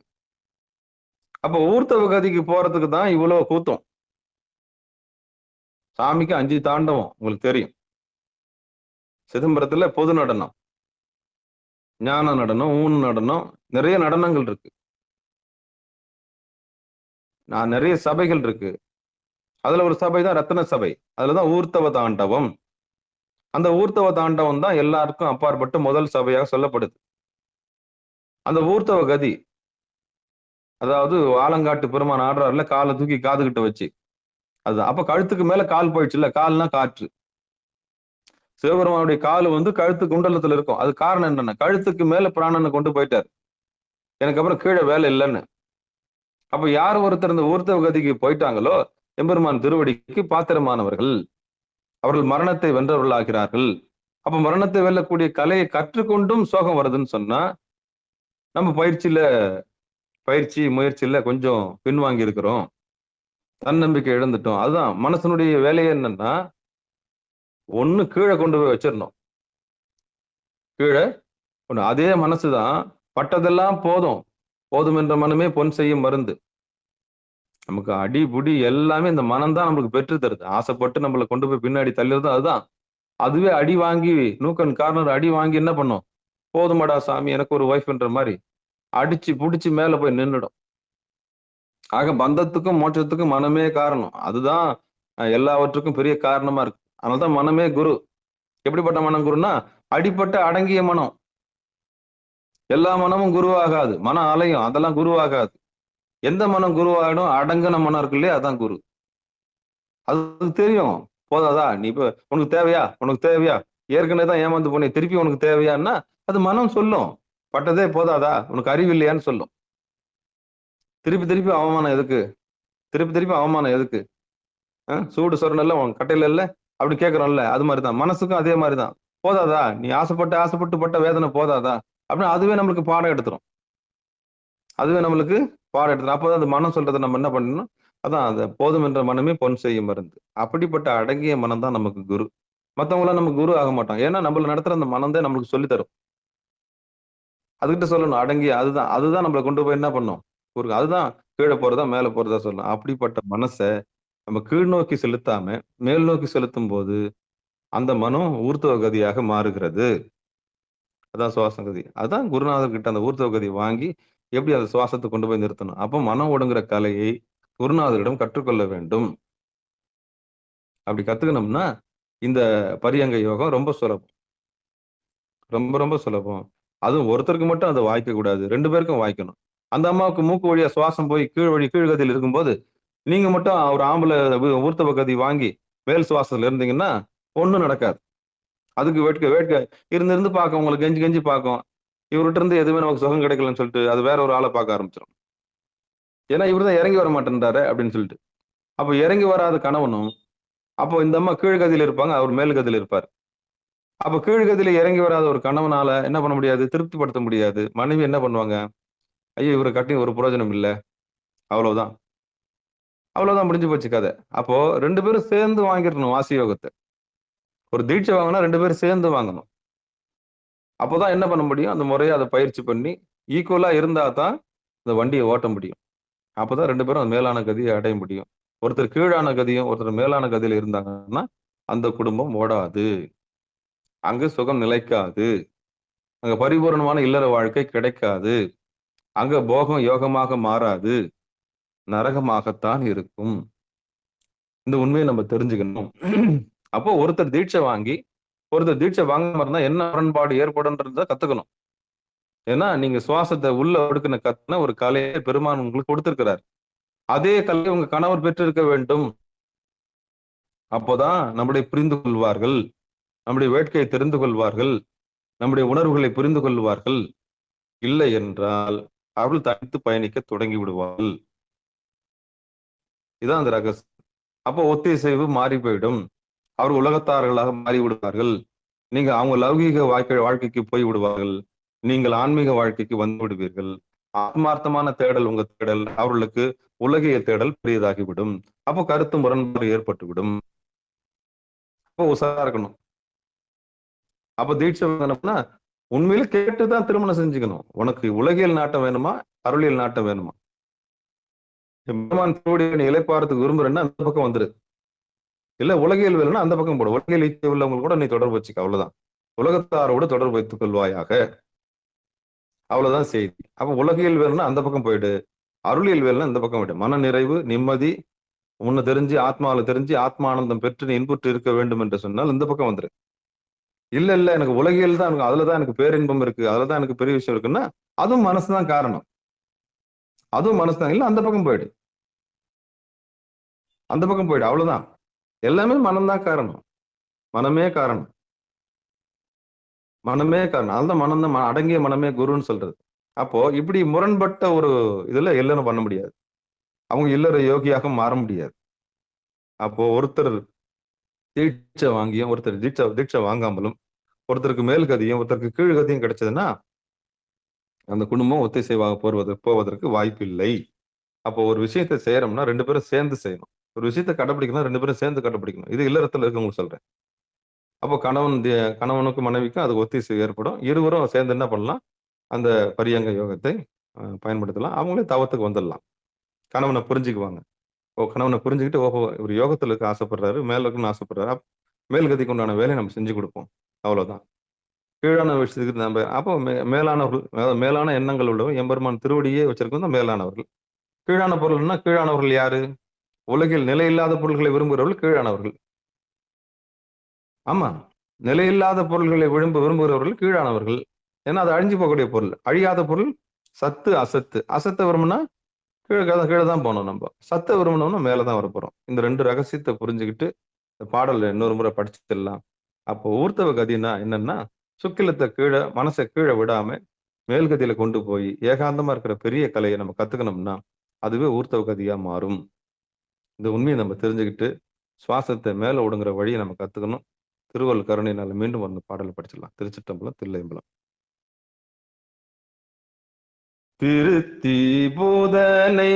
அப்ப ஊர்த்தவ கதிக்கு போறதுக்கு தான் இவ்வளவு கூத்தம். சாமிக்கு 5 தாண்டவம் உங்களுக்கு தெரியும். சிதம்பரத்துல பொது நடனம், ஞான நடனம், ஊன் நடனம், நிறைய நடனங்கள் இருக்கு. நிறைய சபைகள் இருக்கு. அதுல ஒரு சபை தான் ரத்ன சபை. அதுலதான் ஊர்த்தவ தாண்டவம். அந்த ஊர்த்தவ தாண்டவம் தான் எல்லாருக்கும் அப்பாற்பட்டு முதல் சபையாக சொல்லப்படுது. அந்த ஊர்த்தவ கதி, அதாவது ஆலங்காட்டு பெருமான் ஆடுறாருல, காலை தூக்கி காதுகிட்ட வச்சு, அதுதான். அப்ப கழுத்துக்கு மேல கால் போயிடுச்சுல்ல, கால்னா காற்று. சிவபெருமானுடைய கால் கழுத்து குண்டலத்துல இருக்கும். அது காரணம் என்னன்னா கழுத்துக்கு மேல பிராணனை கொண்டு போயிட்டாரு, எனக்கு அப்புறம் கீழே வேலை இல்லைன்னு. அப்ப யார் ஒருத்தர் இந்த ஊர்த்தவ கதிக்கு போயிட்டாங்களோ எம்பெருமான் திருவடிக்கு பாத்திரமானவர்கள், அவர்கள் மரணத்தை வென்றவர்கள் ஆகிறார்கள். அப்ப மரணத்தை வெல்லக்கூடிய கலையை கற்றுக்கொண்டும் சோகம் வருதுன்னு சொன்னா நம்ம முயற்சியில கொஞ்சம் பின்வாங்கி இருக்கிறோம், தன்னம்பிக்கை இழந்துட்டோம். அதுதான் மனசனுடைய வேலையே என்னன்னா ஒண்ணு கீழே கொண்டு போய் வச்சிடணும். கீழே ஒண்ணு அதே மனசுதான் பட்டதெல்லாம் போதும் என்ற மனமே பொன் செய்யும் மருந்து. நமக்கு அடி புடி எல்லாமே இந்த மனம்தான் நம்மளுக்கு பெற்று தருது. ஆசைப்பட்டு நம்மளை கொண்டு போய் பின்னாடி தள்ளிடுறது அதுதான். அதுவே அடி வாங்கி நூக்கன் கார்னர் அடி வாங்கி என்ன பண்ணும், போதுமாடா சாமி எனக்கு ஒரு ஒய்ஃப்ன்ற மாதிரி அடிச்சு புடிச்சு மேல போய் நின்றுடும். ஆக பந்தத்துக்கும் மோட்சத்துக்கும் மனமே காரணம். அதுதான் எல்லாவற்றுக்கும் பெரிய காரணமா இருக்கு. அதனால்தான் மனமே குரு. எப்படிப்பட்ட மனம் குருன்னா அடிப்பட்ட அடங்கிய மனம். எல்லா மனமும் குருவாகாது, மனம் அலையும், அதெல்லாம் குருவாகாது. எந்த மனம் குருவாகிடும்? அடங்கின மனம் இருக்கு இல்லையா, அதான் குரு. அது தெரியும். போதாதா, நீ இப்ப உனக்கு தேவையா ஏற்கனவே தான் ஏமாந்து போனே, திருப்பி உனக்கு தேவையான்னா அது மனம் சொல்லும். பட்டதே போதாதா, உனக்கு அறிவு இல்லையான்னு சொல்லும். திருப்பி அவமானம் எதுக்கு? சூடு சொரணல்ல உன் கட்டையில இல்ல அப்படி கேட்கறோம்ல, அது மாதிரிதான் மனசுக்கும் அதே மாதிரிதான். போதாதா, நீ ஆசைப்பட்டு பட்ட வேதனை போதாதா அப்படின்னு அதுவே நம்மளுக்கு பாடம் எடுத்துரும். அப்போதான் அந்த மனம் சொல்றதை நம்ம என்ன பண்ணணும், அதான் அந்த போதும் என்ற மனமே பொன் செய்யும் மருந்து. அப்படிப்பட்ட அடங்கிய மனம் தான் நமக்கு குரு. மற்றவங்களாம் நமக்கு குரு ஆக மாட்டோம். ஏன்னா நம்மள நடத்துற அந்த மனம் தான் நம்மளுக்கு சொல்லி தரும். அதுகிட்ட சொல்லணும் அடங்கிய, அதுதான் நம்மளை கொண்டு போய் என்ன பண்ணும், அதுதான் கீழே போறதா மேல போறதா சொல்லணும். அப்படிப்பட்ட மனசை நம்ம கீழ் நோக்கி செலுத்தாம மேல் நோக்கி செலுத்தும் போது அந்த மனம் ஊர்த்தவ கதியாக மாறுகிறது. அதான் சுவாசகதி. அதான் குருநாதர் கிட்ட அந்த ஊர்த்தவ கதி வாங்கி எப்படி அந்த சுவாசத்தை கொண்டு போய் நிறுத்தணும். அப்போ மனம் ஒடுங்குற கலையை குருநாதரிடம் கற்றுக்கொள்ள வேண்டும். அப்படி கத்துக்கணும்னா இந்த பரியங்க யோகம் ரொம்ப சுலபம். ரொம்ப ரொம்ப சுலபம். அதுவும் ஒருத்தருக்கு மட்டும் அதை வாய்க்க கூடாது. 2 பேருக்கும் வாய்க்கணும். அந்த அம்மாவுக்கு மூக்கு வழியா சுவாசம் போய் கீழ் கதியில இருக்கும்போது, நீங்க மட்டும் ஒரு ஆம்பள ஊர்த்தவ கதி வாங்கி மேல் சுவாசத்துல இருந்தீங்கன்னா, ஒண்ணும் நடக்காது. அதுக்கு வேட்க வேட்க இருந்து இருந்து பார்க்கும். உங்கள கெஞ்சி கெஞ்சி பார்க்கும். இவர்ட்ட இருந்து எதுவுமே நமக்கு சுகம் கிடைக்கலன்னு சொல்லிட்டு, அது வேற ஒரு ஆள பார்க்க ஆரம்பிச்சுரும். ஏன்னா, இவரு தான் இறங்கி வர மாட்டேன்றாரே அப்படின்னு சொல்லிட்டு. அப்ப இறங்கி வராத கணவனும், அப்போ இந்த அம்மா கீழ் கதியில இருப்பாங்க. அவர் மேல் கதியில இருப்பார். அப்ப கீழ் கதியில இறங்கி வராத ஒரு கணவனால என்ன பண்ண முடியாது? திருப்திப்படுத்த முடியாது. மனைவி என்ன பண்ணுவாங்க? ஐயோ! இவர கட்டி ஒரு பிரயோஜனம் இல்ல. அவ்வளவுதான். அவ்வளவுதான் முடிஞ்சு போச்சு கதை. அப்போ 2 பேரும் சேர்ந்து வாங்கிரணும் வாசி யோகத்த. ஒரு தீட்சை வாங்குனா 2 பேரும் சேர்ந்து வாங்கணும். அப்பதான் என்ன பண்ண முடியும்? அந்த முறையா அத பயிற்சி பண்ணி, ஈக்குவலா இருந்தா தான் அந்த வண்டிய ஓட்ட முடியும். அப்பதான் 2 பேரும் மேலான கதிய அடைய முடியும். ஒருத்தர் கீழான கதியும், ஒருத்தர் மேலான கதியில இருந்தாங்கன்னா, அந்த குடும்பம் ஓடாது. அங்க சுகம் நிலைக்காது. அங்க பரிபூரணமான இல்லற வாழ்க்கை கிடைக்காது. அங்க போகம் யோகமாக மாறாது. நரகமாகத்தான் இருக்கும். இந்த உண்மைய நம்ம தெரிஞ்சுக்கணும். அப்போ ஒருத்தர் தீட்சை வாங்கி, ஒருத்தர் தீட்சை வாங்காம இருந்தா என்ன முரண்பாடு ஏற்படும்ன்றத கத்துக்கணும். ஏன்னா, நீங்க சுவாசத்த உள்ள ஒடுக்குன கத்துன ஒரு கலையை பெருமான் உங்களுக்கு கொடுத்திருக்கிறார். அதே கலையை உங்க கணவர் பெற்றிருக்க வேண்டும். அப்போதான் நம்முடைய புரிந்து கொள்வார்கள். நம்முடைய வேட்கையை தெரிந்து கொள்வார்கள். நம்முடைய உணர்வுகளை புரிந்து கொள்வார்கள். இல்லை என்றால், அவர்கள் தனித்து பயணிக்க தொடங்கி விடுவார்கள். இதான் அந்த ரகசியம். அப்போ ஒத்திசைவு மாறி போயிடும். அவர் உலகத்தார்களாக மாறி விடுவார்கள். நீங்க அவங்க லௌகீக வாழ்க்கைக்கு போய் விடுவார்கள். நீங்கள் ஆன்மீக வாழ்க்கைக்கு வந்து விடுவீர்கள். ஆத்மார்த்தமான தேடல் உங்க தேடல் அவர்களுக்கு உலகிய தேடல் பெரியதாகிவிடும். அப்போ கருத்து முரண்பாடு ஏற்பட்டுவிடும். அப்போ உஷாரா இருக்கணும். அப்ப தீட்சை வாங்கணும்னா உண்மையில கேட்டுதான் திருமணம் செஞ்சுக்கணும். உனக்கு உலகியல் நாட்டம் வேணுமா? அருளியல் நாட்டம் வேணுமா? பெருமான் திருவடியை நீ இளைப்பாறதுக்கு விரும்புறேன்னா அந்த பக்கம் வந்துரு. இல்ல உலகியல் வேணும்னா அந்த பக்கம் போடு. உலகியல் இச்சை உள்ளவங்க கூட நீ தொடர்பு வச்சுக்க. அவ்வளவுதான். உலகத்தாரோடு தொடர்பு வைத்துக் கொள்வாயாக. அவ்வளவுதான் செய்தி. அப்ப உலகியல் வேணும்னா அந்த பக்கம் போயிடு. அருளியல் வேணும்னா இந்த பக்கம் போயிடு. மன நிறைவு, நிம்மதி, உன்னை தெரிஞ்சு ஆத்மாவில தெரிஞ்சு ஆத்மானந்தம் பெற்று நீ இன்புற்று இருக்க வேண்டும் என்று சொன்னால் இந்த பக்கம் வந்துரு. இல்ல இல்ல எனக்கு உலகியல் தான் எனக்கு அதுலதான் எனக்கு பேரின்பம் இருக்கு. அதுலதான் எனக்கு பெரிய விஷயம் இருக்குன்னா அதுவும் மனசுதான் காரணம். அதுவும் மனசுதான். இல்ல அந்த பக்கம் போயிடு. அந்த பக்கம் போயிடு. அவ்வளவுதான். எல்லாமே மனம்தான் காரணம். மனமே காரணம். மனமே காரணம். அதுதான் மனம் தான் அடங்கிய மனமே குருன்னு சொல்றது. அப்போ இப்படி முரண்பட்ட ஒரு இதுல இல்லறம் பண்ண முடியாது. அவங்க இல்லற யோகியாக மாற முடியாது. அப்போ ஒருத்தர் தீட்சை வாங்கியும் ஒருத்தர் தீட்சை வாங்காமலும் ஒருத்தருக்கு மேல் கதியும் ஒருத்தருக்கு கீழ் கதியும் கிடைச்சதுன்னா அந்த குடும்பம் ஒத்திசைவாக போவதற்கு வாய்ப்பு இல்லை. அப்போ ஒரு விஷயத்தை செய்யறோம்னா 2 பேரும் சேர்ந்து செய்யணும். ஒரு விஷயத்தை கடைபிடிக்கணும் 2 பேரும் சேர்ந்து கடைபிடிக்கணும். இது இல்லறத்துல இருக்கவங்களுக்கு சொல்றேன். அப்போ கணவனுக்கும் மனைவிக்கும் அது ஒத்திசைவு ஏற்படும். இருவரும் சேர்ந்து என்ன பண்ணலாம்? அந்த பரியங்க யோகத்தை பயன்படுத்தலாம். அவங்களே தவத்துக்கு வந்துடலாம். கணவனை புரிஞ்சுக்குவாங்க. கணவனை புரிஞ்சுக்கிட்டு ஓஹோ இவர் யோகத்துல இருக்க ஆசைப்படுறாரு, மேல இருக்குன்னு ஆசைப்படுறாரு. மேல் கதிக்கு உண்டான வேலையை நம்ம செஞ்சு கொடுப்போம். அவ்வளவுதான். கீழான விஷயத்துக்கு நம்ம அப்போ மேலானவர்கள், அதாவது மேலான எண்ணங்கள் உள்ளவங்க எம்பெருமான் திருவடியே வச்சிருக்கவங்க மேலானவர்கள். கீழான பொருள்னா கீழானவர்கள் யாரு? உலகில் நிலையில்லாத பொருள்களை விரும்புகிறவர்கள் கீழானவர்கள். ஆமா. நிலையில்லாத பொருள்களை விரும்புகிறவர்கள் கீழானவர்கள். ஏன்னா அது அழிஞ்சு போகக்கூடிய பொருள். அழியாத பொருள் சத்து, அசத்து. அசத்தை விரும்பினா கீழே தான் போகணும் நம்ம. சத்தை விரும்பணும்னா மேலதான் வரப்போறோம். இந்த 2 ரகசியத்தை புரிஞ்சுக்கிட்டு இந்த பாடல்ல இன்னொரு முறை படிச்சுடலாம். அப்போ ஊர்த்தவ கதின்னா என்னன்னா சுக்கிலத்தை கீழே மனசை கீழே விடாம மேல்கதியில கொண்டு போய் ஏகாந்தமா இருக்கிற பெரிய கலையை நம்ம கத்துக்கணும்னா அதுவே ஊர்த்தவ கதியா மாறும். இந்த உண்மையை நம்ம தெரிஞ்சுக்கிட்டு சுவாசத்தை மேல ஒடுங்குற வழியை நம்ம கத்துக்கணும். திருவள்ளுவர் கருணையினால மீண்டும் வந்து பாடலை படிச்சிடலாம். திருச்சிற்றம்பலம், தில்லையம்பலம். திருத்தி போதனை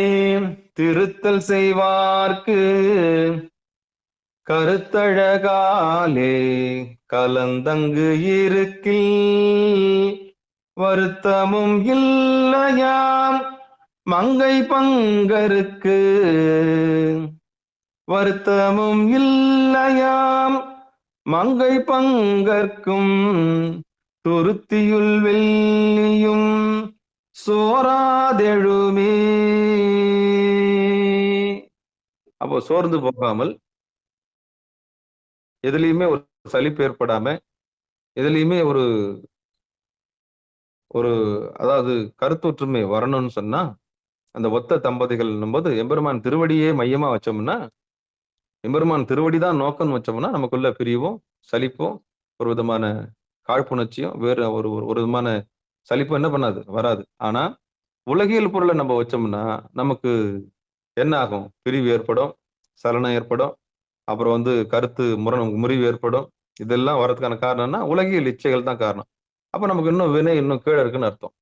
திருத்தல் செய்வார்க்கு கருத்தழகாலே கலந்தங்கு இருக்கில் வருத்தமும் இல்லையாம் மங்கை பங்கருக்கு வருத்தமும் இல்லையாம் மங்கை பங்கற்கும் துருத்தியுள் வெள்ளியும் சோராதெழுமே. அப்போ சோர்ந்து போகாமல் எதுலையுமே ஒரு சலிப்பு ஏற்படாம, எதுலையுமே ஒரு ஒரு அதாவது கருத்தொற்றுமை வரணும்னு சொன்னா, அந்த ஒத்த தம்பதிகள்ன்னும் போது எம்பெருமான் திருவடியே மையமா வச்சோம்னா, எம்பெருமான் திருவடி தான் நோக்கம்னு வச்சோம்னா, நமக்குள்ள பிரிவும், சலிப்பும், ஒரு விதமான காழ்ப்புணர்ச்சியும், வேறு ஒரு ஒரு ஒரு விதமான சலிப்பும் என்ன பண்ணாது? வராது. ஆனா, உலகியல் பொருள நம்ம வச்சோம்னா, நமக்கு என்ன ஆகும்? பிரிவு ஏற்படும், சலனம் ஏற்படும். அப்புறம் கருத்து முறிவு ஏற்படும். இதெல்லாம் வர்றதுக்கான காரணம்னா, உலகியல் இச்சைகள் தான் காரணம். அப்ப நமக்கு இன்னும் வினை இன்னும் கீழ இருக்குன்னு அர்த்தம்.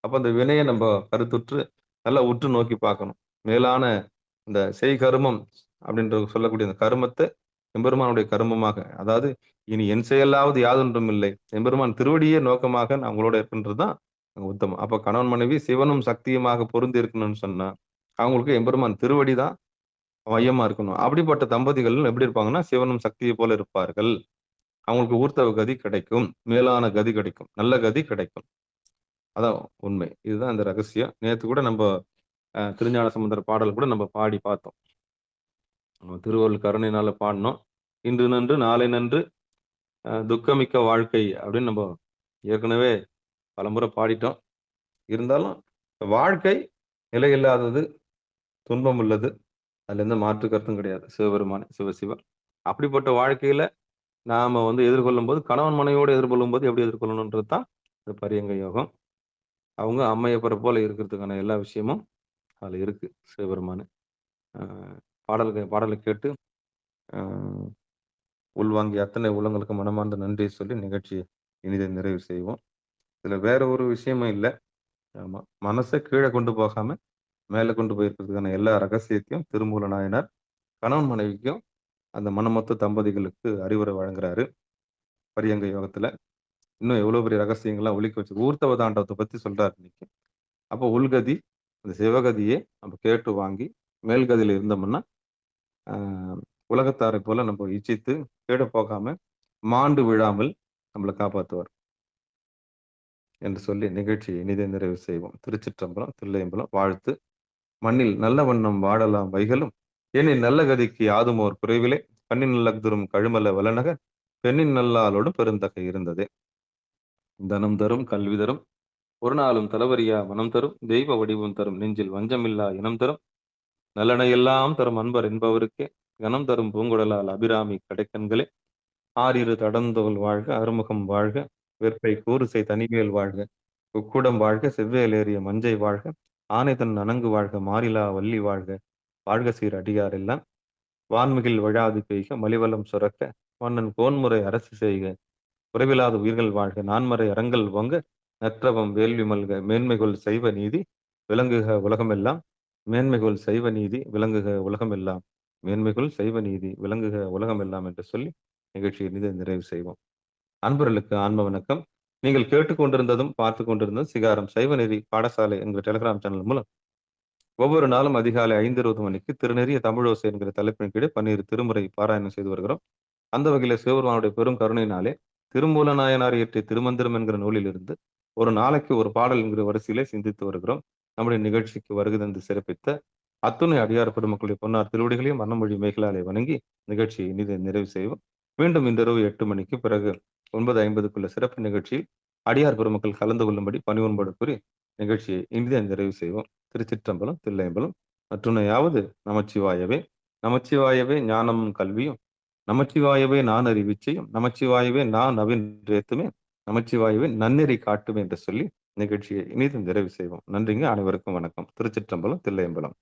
அப்ப அந்த வினைய நம்ப கருத்துற்று நல்லா உற்று நோக்கி பார்க்கணும். மேலான இந்த செய்கருமம் அப்படின்ற சொல்லக்கூடிய அந்த கருமத்த எம்பெருமானுடைய கருமமாக, அதாவது இனி என் செயலாவது யாதொன்றும் இல்லை. எம்பெருமான் திருவடியே நோக்கமாக நான் உங்களோட இருக்கின்றது தான் அங்க உத்தமம். அப்ப கணவன் மனைவி சிவனும் சக்தியுமாக பொருந்தி இருக்கணும்னு சொன்னா, அவங்களுக்கு எம்பெருமான் திருவடி தான் மையமா இருக்கணும். அப்படிப்பட்ட தம்பதிகள் எப்படி இருப்பாங்கன்னா, சிவனும் சக்தியை போல இருப்பார்கள். அவங்களுக்கு ஊர்த்தவ கதி கிடைக்கும். மேலான கதி கிடைக்கும். நல்ல கதி கிடைக்கும். அதான் உண்மை. இதுதான் இந்த ரகசியம். நேத்து கூட நம்ப திருஞான சம்பந்தர் பாடல் கூட நம்ம பாடி பார்த்தோம். திருவருள் கருணையினால பாடுனோம். "இன்று நன்று நாளை நன்று துக்கமிக்க வாழ்க்கை" அப்படின்னு நம்ம ஏற்கனவே பலமுறை பாடிட்டோம். இருந்தாலும் வாழ்க்கை நிலையில்லாதது, துன்பம் உள்ளது. அதுல எந்த மாற்று கருத்தும் கிடையாது. சிவபெருமானே, சிவசிவ. அப்படிப்பட்ட வாழ்க்கையில நாம எதிர்கொள்ளும்போது, கணவன் மனைவியோடு எதிர்கொள்ளும்போது எப்படி எதிர்கொள்ளணும்ன்றது தான் இந்த பரியங்க யோகம். அவங்க அம்மையப்பரை போல இருக்கிறதுக்கான எல்லா விஷயமும் அதுல இருக்கு. சிவபெருமானு. அ பாடலை கேட்டு அ உள்வாங்கிய அத்தனை உள்ளங்களுக்கு மனமார்ந்த நன்றியை சொல்லி நிகழ்ச்சியை இனிதே நிறைவு செய்வோம். இதுல வேற ஒரு விஷயமும் இல்ல. ஆமா. மனச கீழ கொண்டு போகாம, மேல கொண்டு போய் இருக்கிறதுக்கான எல்லா ரகசியத்தையும் திருமூல நாயனார் கணவன் மனைவிக்கும், அந்த மனமொத்த தம்பதிகளுக்கு அறிவுரை வழங்குறாரு. பரியங்க யோகத்துல. இன்னும் எவ்வளவு பெரிய ரகசியங்கள்லாம் ஒளிக்க வச்சு ஊர்த்தவ தாண்டவத்த பத்தி சொல்றாரு இன்னைக்கு. அப்போ உள்கதி, அந்த சிவகதியே நம்ம கேட்டு வாங்கி, மேல்கதியில இருந்தோம்னா, அ உலகத்தாரை போல நம்ம இச்சித்து கீழ போகாம, மாண்டு விழாமல் நம்மள காப்பாத்துவார். என்று சொல்லி நிகழ்ச்சியை இனிதே நிறைவு செய்வோம். திருச்சிற்றம்பலம், தில்லையம்பலம். வாழ்த்து. மண்ணில் நல்ல வண்ணம் வாழலாம் வைகலும், எண்ணில் நல்ல கதிக்கு யாதுமோர் குறைவிலே, கண்ணின் நல்லஃதுறும் கழுமல வளனக, பெண்ணின் நல்லாளொடும் பெருந்தகை இருந்ததே. தனம் தரும், கல்வி தரும், ஒரு நாளும் தளவறியா மனம் தரும், தெய்வ வடிவம் தரும், நெஞ்சில் வஞ்சமில்லா இனம் தரும், நல்லன எல்லாம் தரும் அன்பர் என்பவருக்கே, கனம் தரும் பூங்குழலால் அபிராமி கடைக்கண்களே, ஆரிரு தடந்தோள் வாழ்க, அறுமுகம் வாழ்க, வெற்பை கூறுசை தனிவேல் வாழ்க, குக்குடம் வாழ்க, செவ்வேல் ஏறிய மஞ்சை வாழ்க, ஆனைதன் அணங்கு வாழ்க, மாறிலா வள்ளி வாழ்க, வாழ்க சீர் அடியார் எல்லாம், வான்மிகில் வழாது பெய்க, மலிவலம் சுரக்க, மன்னன் கோன்முறை அரசு செய்க, குறைவிலாத உயிர்கள் வாழ்க, நான்மறை அறங்கள் ஓங்க, நற்றவம் வேள்வி மல்க, மேன்மைகொள் சைவ நீதி விளங்குக உலகமெல்லாம், மேன்மைகொள் சைவ நீதி விளங்குக உலகமெல்லாம், மேன்மைகொள் சைவ நீதி விளங்குக உலகமெல்லாம் என்று சொல்லி நிகழ்ச்சியை நிறைவு செய்வோம். அன்பர்களுக்கு ஆன்ம வணக்கம். நீங்கள் கேட்டுக்கொண்டிருந்ததும் பார்த்துக் கொண்டிருந்ததும் சிகாரம் சைவநெறி பாடசாலை என்கிற டெலிகிராம் சேனல் மூலம் ஒவ்வொரு நாளும் அதிகாலை 5:20 மணிக்கு திருநெறிய தமிழோசை என்கிற தலைப்பின் கீழே 12 திருமுறை பாராயணம் செய்து வருகிறோம். அந்த வகையில சிவபெருமானுடைய பெரும் கருணையினாலே திருமூல நாயனார் இயற்றிய திருமந்திரம் என்கிற நூலிலிருந்து ஒரு நாளைக்கு ஒரு பாடல் என்கிற வரிசையிலே சிந்தித்து வருகிறோம். நம்முடைய நிகழ்ச்சிக்கு வருகை தந்து சிறப்பித்த அத்துணை அடியார் பெருமக்களுடைய பொன்னார் திருவடிகளையும் மன்னமொழி மேகலாலை வணங்கி நிகழ்ச்சியை இனிதே நிறைவு செய்வோம். மீண்டும் இந்த இரவு 8 மணிக்கு பிறகு 9:50க்குள்ள சிறப்பு நிகழ்ச்சியில் அடியார் பெருமக்கள் கலந்து கொள்ளும்படி பணிவன்போடு கூறி நிகழ்ச்சியை இனிதே நிறைவு செய்வோம். திருச்சிற்றம்பலம், தில்லையம்பலம். மற்றுணையாவது நமச்சிவாயவே. நமச்சிவாயவே ஞானமும் கல்வியும், நமச்சிவாயவே நான் அறிவிச்சையும், நமச்சிவாயவே நான் நவின்றேத்துமே, நமச்சிவாயவே நன்னெறி காட்டுமே என்று சொல்லி நிகழ்ச்சியை இனிது நிறைவு செய்வோம். நன்றிங்க. அனைவருக்கும் வணக்கம். திருச்சிற்றம்பலம், தில்லையம்பலம்.